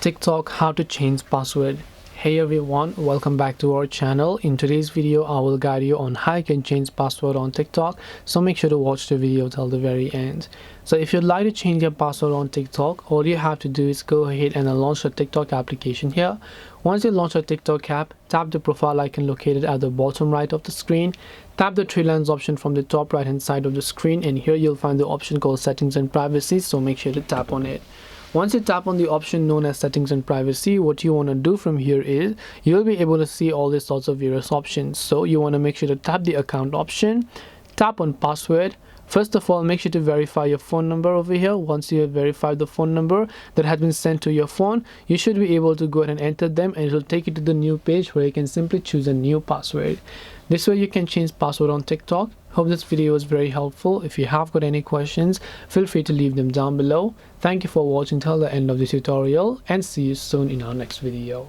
TikTok, how to change password. Hey everyone, welcome back to our channel. In today's video I will guide you on how you can change password on TikTok, so make sure to watch the video till the very end. So if you'd like to change your password on TikTok, all you have to do is go ahead and launch the TikTok application here. Once you launch a TikTok app, tap the profile icon located at the bottom right of the screen. Tap the three lines option from the top right hand side of the screen, and here you'll find the option called settings and privacy, so make sure to tap on it. Once you tap on the option known as settings and privacy, what you want to do from here is you'll be able to see all these sorts of various options. So you want to make sure to tap the account option, tap on password. First of all, make sure to verify your phone number over here. Once you have verified the phone number that has been sent to your phone, you should be able to go ahead and enter them, and it will take you to the new page where you can simply choose a new password. This way you can change password on TikTok. Hope this video was very helpful. If you have got any questions, feel free to leave them down below. Thank you for watching till the end of the tutorial, and see you soon in our next video.